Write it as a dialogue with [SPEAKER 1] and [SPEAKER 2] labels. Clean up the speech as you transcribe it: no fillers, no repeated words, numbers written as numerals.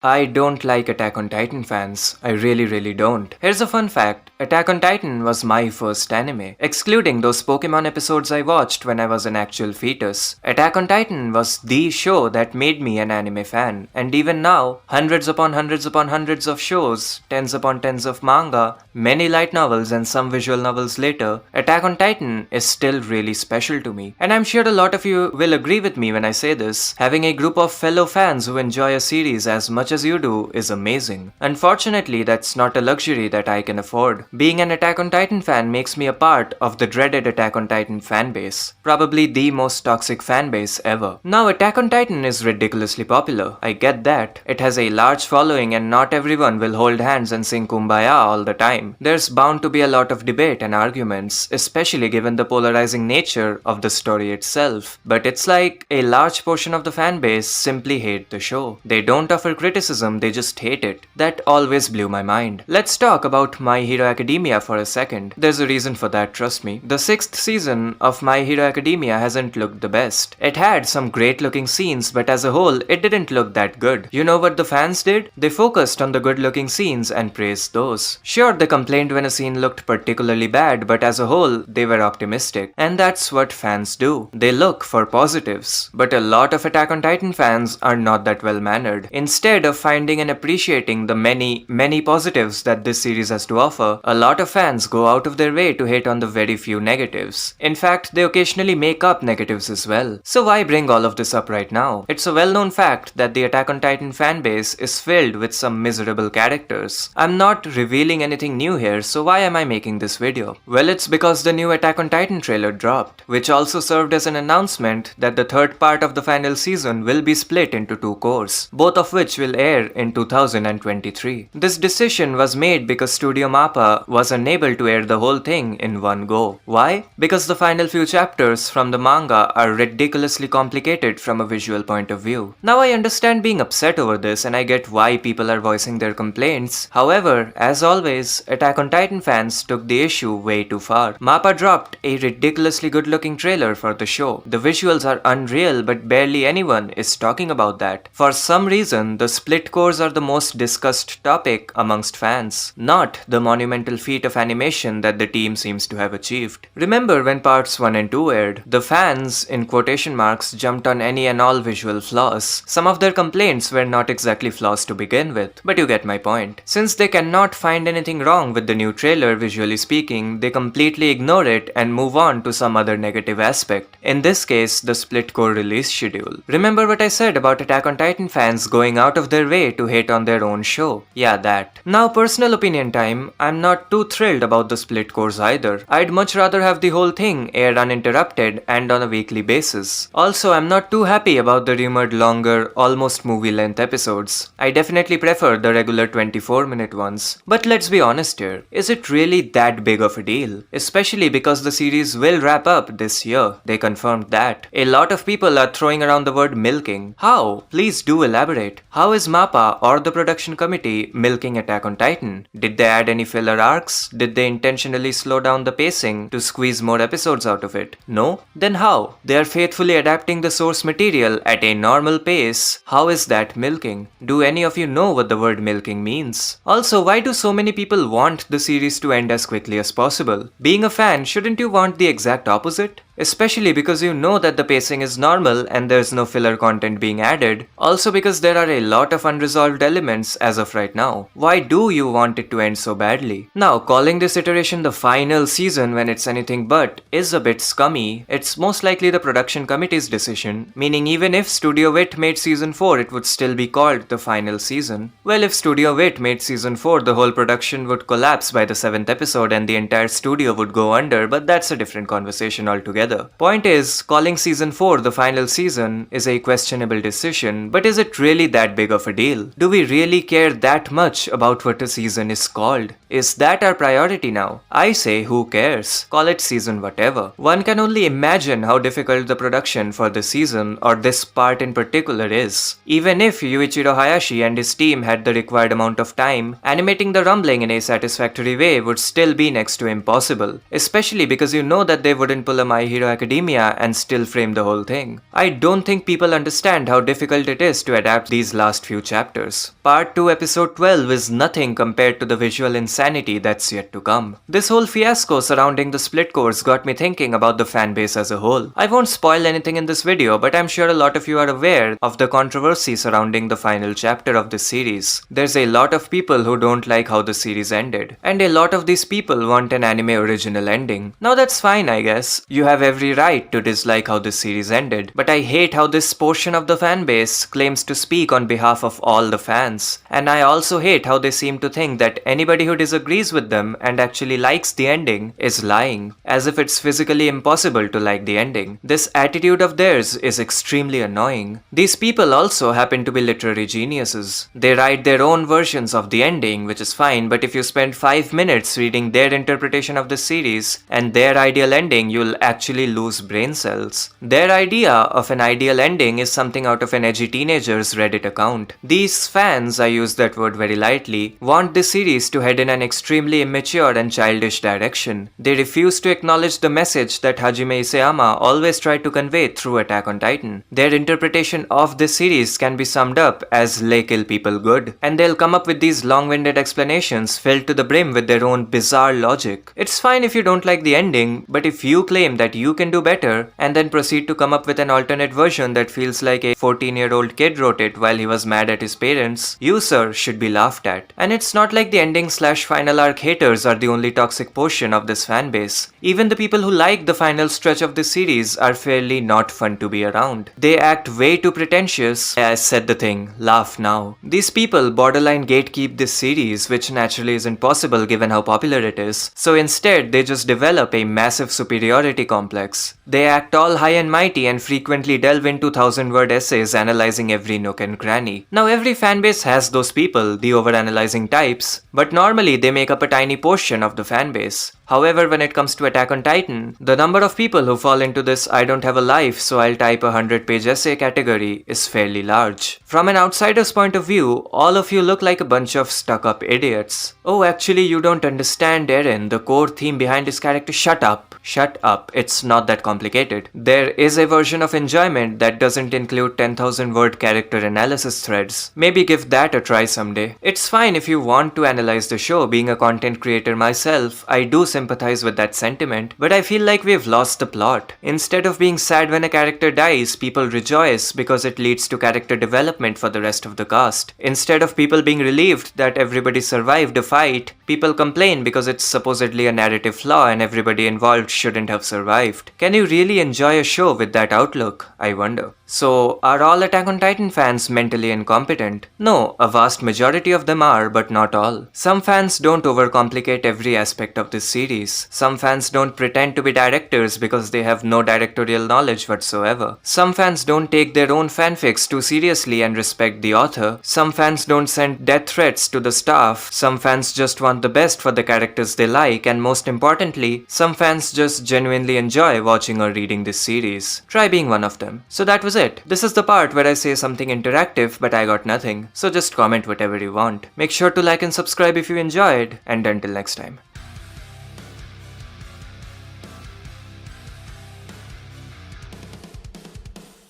[SPEAKER 1] I don't like Attack on Titan fans. I really don't. Here's a fun fact. Attack on Titan was my first anime, excluding those Pokemon episodes I watched when I was an actual fetus. Attack on Titan was the show that made me an anime fan, and even now, hundreds upon hundreds of shows, tens upon tens of manga, many light novels and some visual novels later, Attack on Titan is still really special to me. And I'm sure a lot of you will agree with me when I say this. Having a group of fellow fans who enjoy a series as much as you do is amazing. Unfortunately, that's not a luxury that I can afford. Being an Attack on Titan fan makes me a part of the dreaded Attack on Titan fanbase. Probably the most toxic fanbase ever. Now, Attack on Titan is ridiculously popular. I get that. It has a large following and not everyone will hold hands and sing Kumbaya all the time. There's bound to be a lot of debate and arguments, especially given the polarizing nature of the story itself. But it's like a large portion of the fanbase simply hate the show. They don't offer criticism, they just hate it. That always blew my mind. Let's talk about My Hero Academia for a second. There's a reason for that, trust me. The 6th season of My Hero Academia hasn't looked the best. It had some great looking scenes, but as a whole, it didn't look that good. You know what the fans did? They focused on the good looking scenes and praised those. Sure, they complained when a scene looked particularly bad, but as a whole, they were optimistic. And that's what fans do. They look for positives. But a lot of Attack on Titan fans are not that well mannered. Instead of finding and appreciating the many positives that this series has to offer, a lot of fans go out of their way to hate on the very few negatives. In fact, they occasionally make up negatives as well. So why bring all of this up right now? It's a well-known fact that the Attack on Titan fanbase is filled with some miserable characters. I'm not revealing anything new here, so why am I making this video? Well, it's because the new Attack on Titan trailer dropped, which also served as an announcement that the third part of the final season will be split into 2 cores, both of which will air in 2023. This decision was made because Studio Mappa was unable to air the whole thing in one go. Why? Because the final few chapters from the manga are ridiculously complicated from a visual point of view. Now I understand being upset over this and I get why people are voicing their complaints. However, as always, Attack on Titan fans took the issue way too far. Mappa dropped a ridiculously good looking trailer for the show. The visuals are unreal, but barely anyone is talking about that. For some reason, the split cores are the most discussed topic amongst fans, not the monumental feat of animation that the team seems to have achieved. Remember when parts 1 and 2 aired, the fans, in quotation marks, jumped on any and all visual flaws. Some of their complaints were not exactly flaws to begin with, but you get my point. Since they cannot find anything wrong with the new trailer visually speaking, they completely ignore it and move on to some other negative aspect. In this case, the split core release schedule. Remember what I said about Attack on Titan fans going out of their way to hate on their own show? Yeah, that. Now, personal opinion time, I'm not too thrilled about the split cores either. I'd much rather have the whole thing air uninterrupted and on a weekly basis. Also, I'm not too happy about the rumored longer, almost movie-length episodes. I definitely prefer the regular 24-minute ones. But let's be honest here, is it really that big of a deal? Especially because the series will wrap up this year. They confirmed that. A lot of people are throwing around the word milking. How? Please do elaborate. How is Mappa or the production committee milking Attack on Titan? Did they add any filler arcs? Did they intentionally slow down the pacing to squeeze more episodes out of it? No? Then how? They are faithfully adapting the source material at a normal pace. How is that milking? Do any of you know what the word milking means? Also, why do so many people want the series to end as quickly as possible? Being a fan, shouldn't you want the exact opposite? Especially because you know that the pacing is normal and there's no filler content being added. Also because there are a lot of unresolved elements as of right now. Why do you want it to end so badly? Now, calling this iteration the final season when it's anything but is a bit scummy. It's most likely the production committee's decision, meaning even if Studio Wit made season 4, it would still be called the final season. Well, if Studio Wit made season 4, the whole production would collapse by the 7th episode and the entire studio would go under, but that's a different conversation altogether. Point is, calling season 4 the final season is a questionable decision, but is it really that big of a deal? Do we really care that much about what a season is called? Is that our priority now? I say who cares? Call it season whatever. One can only imagine how difficult the production for this season or this part in particular is. Even if Yuichiro Hayashi and his team had the required amount of time, animating the rumbling in a satisfactory way would still be next to impossible. Especially because you know that they wouldn't pull a My Hero Hero Academia and still frame the whole thing. I don't think people understand how difficult it is to adapt these last few chapters. Part 2 episode 12 is nothing compared to the visual insanity that's yet to come. This whole fiasco surrounding the split course got me thinking about the fanbase as a whole. I won't spoil anything in this video, but I'm sure a lot of you are aware of the controversy surrounding the final chapter of this series. There's a lot of people who don't like how the series ended, and a lot of these people want an anime original ending. Now that's fine, I guess. You have every right to dislike how this series ended, but I hate how this portion of the fanbase claims to speak on behalf of all the fans. And I also hate how they seem to think that anybody who disagrees with them and actually likes the ending is lying, as if it's physically impossible to like the ending. This attitude of theirs is extremely annoying. These people also happen to be literary geniuses. They write their own versions of the ending, which is fine, but if you spend 5 minutes reading their interpretation of the series and their ideal ending, you'll actually lose brain cells. Their idea of an ideal ending is something out of an edgy teenager's Reddit account. These fans, I use that word very lightly, want this series to head in an extremely immature and childish direction. They refuse to acknowledge the message that Hajime Isayama always tried to convey through Attack on Titan. Their interpretation of this series can be summed up as "lay kill people good," and they'll come up with these long-winded explanations filled to the brim with their own bizarre logic. It's fine if you don't like the ending, but if you claim that you can do better and then proceed to come up with an alternate version that feels like a 14-year-old kid wrote it while he was mad at his parents, you, sir, should be laughed at. And it's not like the ending/final arc haters are the only toxic portion of this fanbase. Even the people who like the final stretch of this series are fairly not fun to be around. They act way too pretentious. I said the thing, laugh now. These people borderline gatekeep this series, which naturally isn't possible given how popular it is. So instead, they just develop a massive superiority complex. They act all high and mighty and frequently delve into 1,000-word essays analyzing every nook and cranny. Now every fanbase has those people, the overanalyzing types, but normally they make up a tiny portion of the fanbase. However, when it comes to Attack on Titan, the number of people who fall into this "I don't have a life, so I'll type a 100-page essay" category is fairly large. From an outsider's point of view, all of you look like a bunch of stuck-up idiots. Oh, actually you don't understand, Eren, the core theme behind his character. Shut up. Shut up. It's not that complicated. There is a version of enjoyment that doesn't include 10,000-word character analysis threads. Maybe give that a try someday. It's fine if you want to analyze the show. Being a content creator myself, I do sympathize with that sentiment, but I feel like we've lost the plot. Instead of being sad when a character dies, people rejoice because it leads to character development for the rest of the cast. Instead of people being relieved that everybody survived a fight, people complain because it's supposedly a narrative flaw and everybody involved shouldn't have survived. Can you really enjoy a show with that outlook? I wonder. So, are all Attack on Titan fans mentally incompetent? No, a vast majority of them are, but not all. Some fans don't overcomplicate every aspect of this series. Some fans don't pretend to be directors because they have no directorial knowledge whatsoever. Some fans don't take their own fanfics too seriously and respect the author. Some fans don't send death threats to the staff. Some fans just want the best for the characters they like, and most importantly, some fans just genuinely enjoy watching or reading this series. Try being one of them. So that was it. This is the part where I say something interactive, but I got nothing. So just comment whatever you want. Make sure to like and subscribe if you enjoyed, and until next time.